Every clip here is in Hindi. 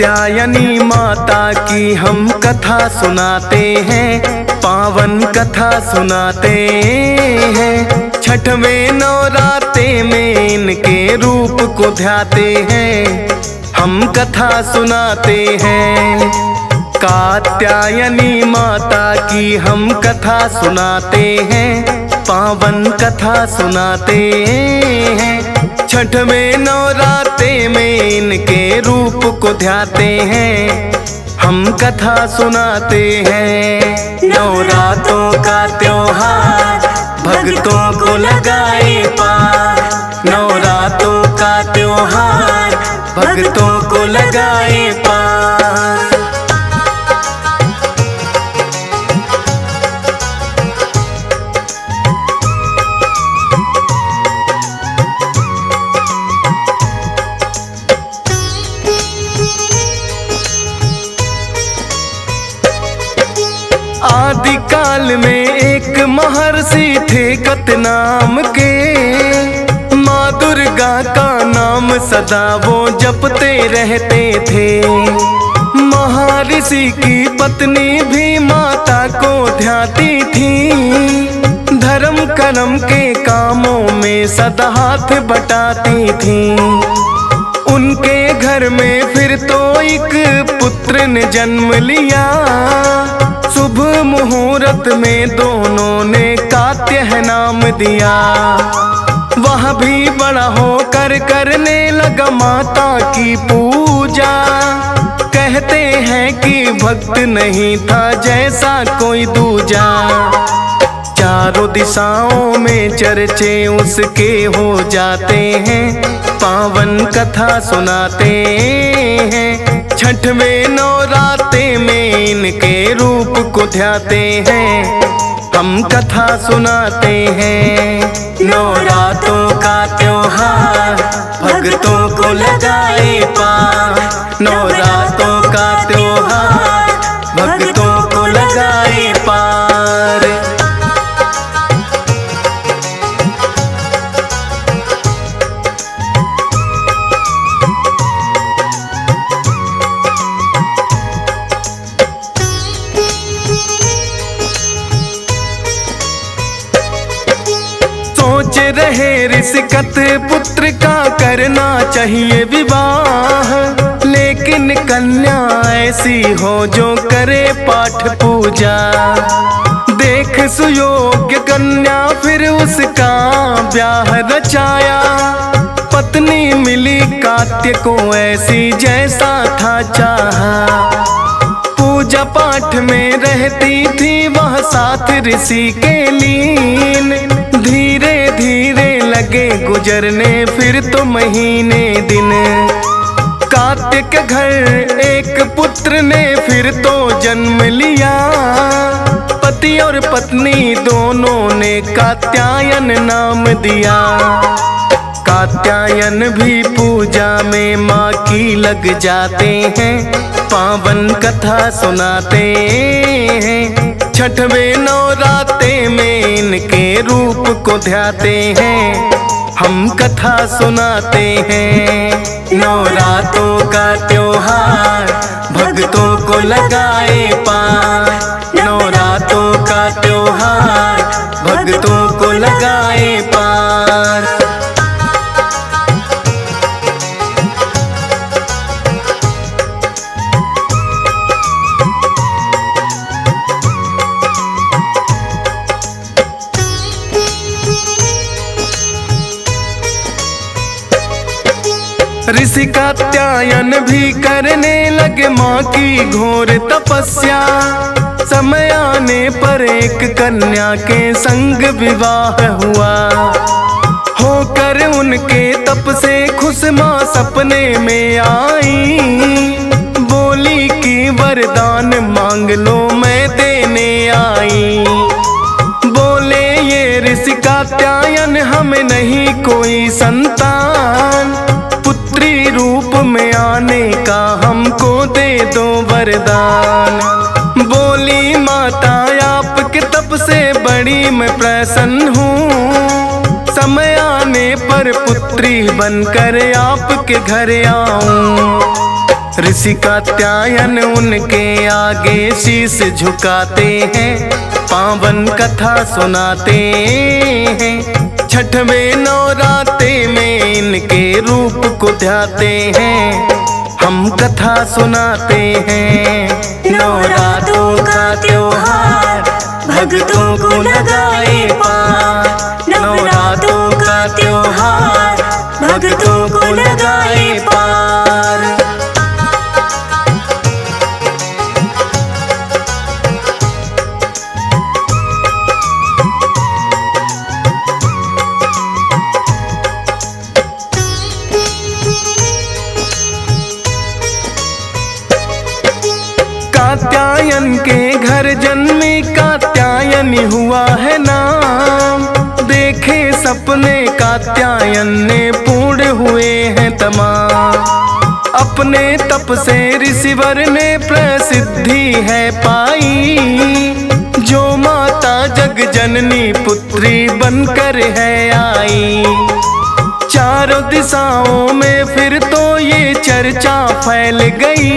कात्यायनी माता की हम कथा सुनाते हैं, पावन कथा सुनाते हैं। छठवें नवरात्रे में इनके रूप को ध्याते हैं, हम कथा सुनाते हैं। कात्यायनी माता की हम कथा सुनाते हैं, पावन कथा सुनाते हैं। छठवें नवरात्रे में इनके रूप को ध्याते हैं, हम कथा सुनाते हैं। नवरात्रों का त्योहार भक्तों को लगाए पार, नवरात्रों का त्योहार भक्तों को लगाए पार। आदि काल में एक महर्षि थे कत नाम के, माँ दुर्गा का नाम सदा वो जपते रहते थे। महर्षि की पत्नी भी माता को ध्याती थी, धर्म कर्म के कामों में सदा हाथ बटाती थी। उनके घर में फिर तो एक पुत्र ने जन्म लिया, शुभ मुहूर्त में दोनों ने कात्यायन नाम दिया। वह भी बड़ा होकर करने लगा माता की पूजा, कहते हैं कि भक्त नहीं था जैसा कोई दूजा। चारों दिशाओं में चर्चे उसके हो जाते हैं, पावन कथा सुनाते हैं। छठवें नवरात्रे में इनके रूप को ध्याते हैं, हम कथा सुनाते हैं। नवरात्रों का त्योहार भक्तों को लगाए पार, नवरात्रों का त्योहार भक्तों को लगाए पार। सोच रहे ऋषिकत पुत्र का करना चाहिए विवाह, लेकिन कन्या ऐसी हो जो करे पाठ पूजा। देख सुयोग्य कन्या फिर उसका ब्याह रचाया, पत्नी मिली कात्य को ऐसी जैसा था चाहा। पूजा पाठ में रहती थी वह साथ ऋषि के लीन, धीरे धीरे लगे गुजरने फिर तो महीने दिन। कात्य के घर एक पुत्र ने फिर तो जन्म लिया, पति और पत्नी दोनों ने कात्यायन नाम दिया। कात्यायन भी पूजा में माँ की लग जाते हैं, पावन कथा सुनाते हैं। छठवें नवरात्रे में इनके रूप को ध्याते हैं, हम कथा सुनाते हैं। नवरात्रों का त्योहार भक्तों को लगाए पार, नवरात्रों का त्योहार भक्तों को लगाए पार। ऋषि कात्यायन भी करने लगे माँ की घोर तपस्या। समय आने पर एक कन्या के संग विवाह हुआ, होकर उनके तप से खुश माँ सपने में आई। बोली कि वरदान मांग लो मैं देने आई। बोले ये ऋषि कात्यायन हमें नहीं कोई संतान, पुत्री रूप में आने का हमको दे दो वरदान। बोली माता आपके तप से बड़ी मैं प्रसन्न हूँ, समय आने पर पुत्री बनकर आपके घर आऊं। ऋषि कात्यायन उनके आगे शीश झुकाते हैं, पावन कथा सुनाते हैं। छठवें नवरात्रे में इनके रूप को ध्याते हैं, हम कथा सुनाते हैं। नवरात्रों का त्योहार भक्तों को लगाए पार, नवरात्रों का त्योहार भक्तों को लगाए पार। कात्यायन के घर जन्मे कात्यायनी हुआ है नाम, देखे सपने कात्यायन ने पूर्ण हुए हैं तमाम। अपने तप से ऋषिवर ने प्रसिद्धि है पाई, जो माता जग जननी पुत्री बनकर है आई। चारों दिशाओं में फिर तो ये चर्चा फैल गई,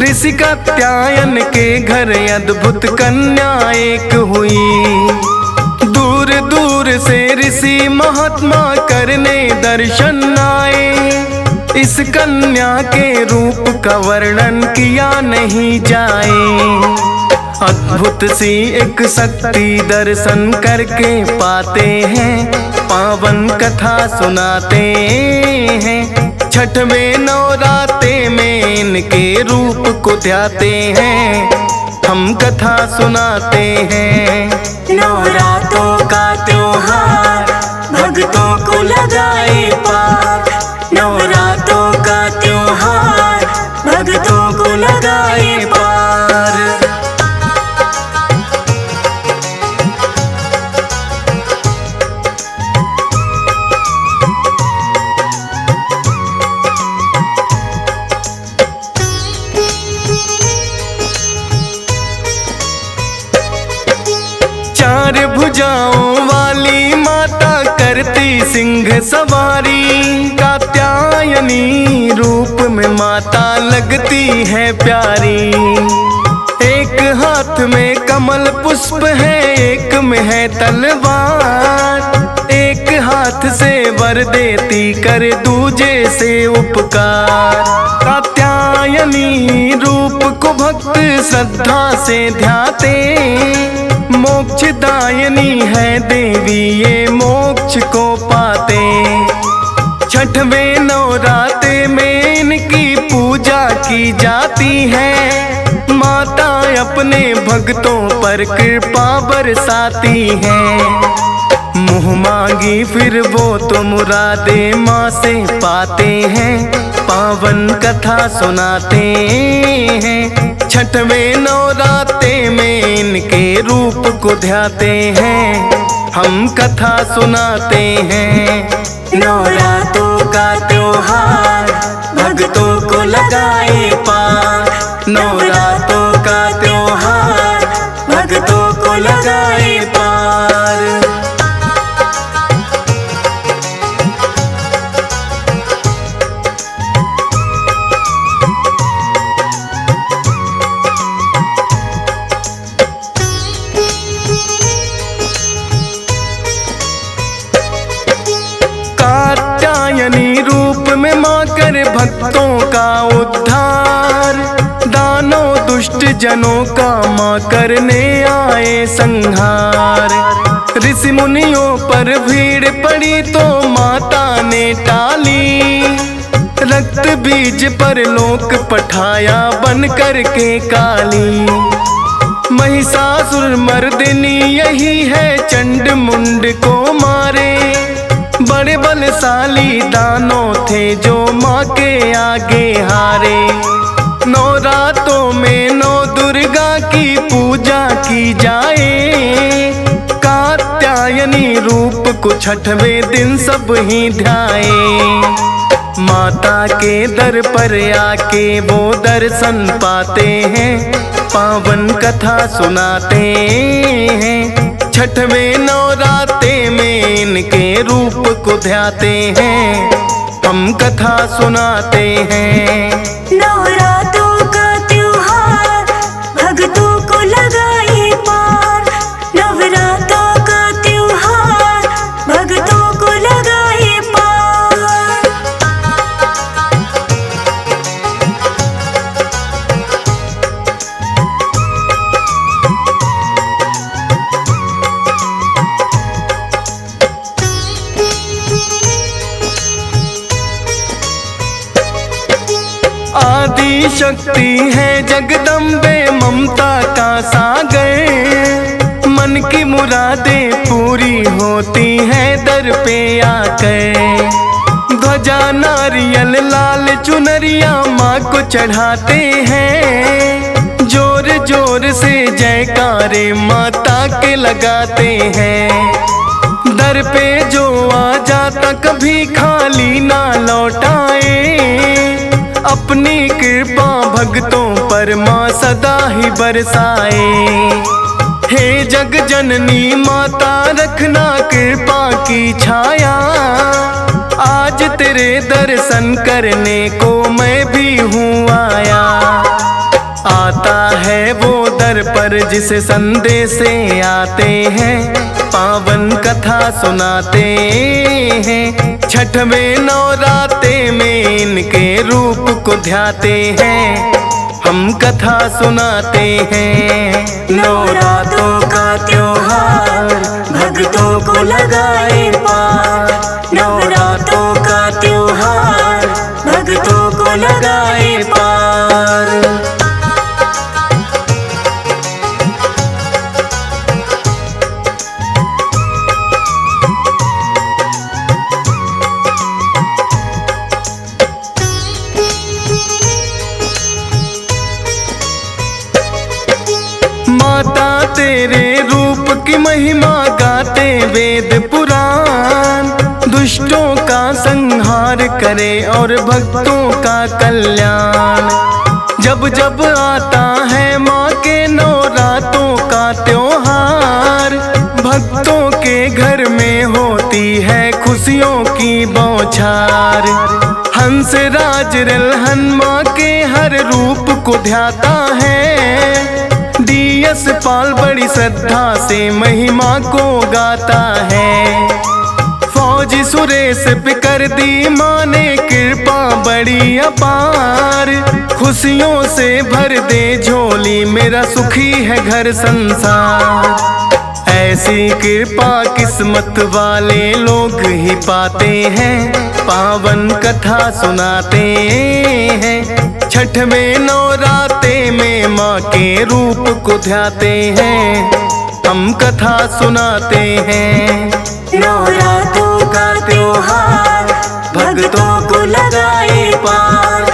ऋषि कात्यायन के घर अद्भुत कन्या एक हुई। दूर दूर से ऋषि महात्मा करने दर्शन आए, इस कन्या के रूप का वर्णन किया नहीं जाए। अद्भुत सी एक शक्ति दर्शन करके पाते हैं, पावन कथा सुनाते हैं। छठवें नवरात्रे में इनके रूप को ध्याते हैं, हम कथा सुनाते हैं। नवरात्रों का त्योहार भक्तों को लगाए पार, नवरात्रों का त्योहार भक्तों को लगाए पार। चार भुजाओं वाली माता करती सिंह सवारी, कात्यायनी रूप में माता लगती है प्यारी। एक हाथ में कमल पुष्प है, एक में है तलवार, एक हाथ से वर देती कर दूजे से उपकार। कात्यायनी रूप को भक्त श्रद्धा से ध्याते, मोक्षदायिनी है देवी ये मोक्ष को पाते। छठवें नवरात्रे में इनकी पूजा की जाती है, माता अपने भक्तों पर कृपा बरसाती है। मुँह मांगी फिर वो तो मुरादे माँ से पाते हैं, पावन कथा सुनाते हैं। छठवें नवरात्रे में इनके रूप को ध्याते हैं, हम कथा सुनाते हैं। नवरात्रों का त्योहार भक्तों को लगाए पार, नवरात्रों का त्योहार भक्तों को लगाए पार। कात्यायनी रूप में माँ कर भक्तों का उद्धार, दानों दुष्ट जनों का माँ करने आए संहार। ऋषि मुनियों पर भीड़ पड़ी तो माता ने टाली, रक्त बीज पर लोक पठाया बन कर के काली। महिषासुर मर्दिनी यही है चंड मुंड को मारे, बड़े बलशाली दानों थे जो माँ के आगे हारे। नवरात्रों में नौ दुर्गा की पूजा की जाए, कात्यायनी रूप को छठवें दिन सब ही ध्याए। माता के दर पर आके वो दर्शन पाते हैं, पावन कथा सुनाते हैं। छठवें नवरात्रे में इनके रूप को ध्याते हैं, हम कथा सुनाते हैं। नवरात्रों का त्योहार भक्तों को लगाए पार। नवरात्रों का त्योहार भक्तों को लगाए पार। आदि शक्ति है जगदम्बे ममता का सागर। मन की मुरादें पूरी होती हैं दर पे आकर। ध्वजा नारियल लाल चुनरिया माँ को चढ़ाते हैं। जोर जोर से जयकारे माता के लगाते हैं। दर पे जो आ जाता कभी खाली ना लौटाए। अपनी कृपा भक्तों पर माँ सदा ही बरसाए। हे जग जननी माता रखना कृपा की छाया। आज तेरे दर्शन करने को मैं भी हूँ आया। आता है वो दर पर जिसे संदेशे आते हैं। पावन कथा सुनाते हैं। छठवें नवराते में इनके रूप को ध्याते हैं। हम कथा सुनाते हैं। नवरात्रों का त्योहार भक्तों को लगाए पार। नवरात्रों का त्योहार भक्तों को लगाए पार। माता तेरे रूप की महिमा गाते वेद पुराण। दुष्टों का संहार करे और भक्तों का कल्याण। जब जब आता है माँ के नवरातों का त्योहार। भक्तों के घर में होती है खुशियों की बौछार। हंस राज रलहन माँ के हर रूप को ध्याता है। डीएस पाल बड़ी श्रद्धा से महिमा को गाता है। फौजी सुरेश पे कर दी माँ ने कृपा बड़ी अपार। खुशियों से भर दे झोली मेरा सुखी है घर संसार। ऐसी कृपा किस्मत वाले लोग ही पाते हैं। पावन कथा सुनाते हैं। छठवें नवराते में माँ के रूप को ध्याते हैं। हम कथा सुनाते हैं। नवरात्रों का त्योहार भक्तों को लगाए पार।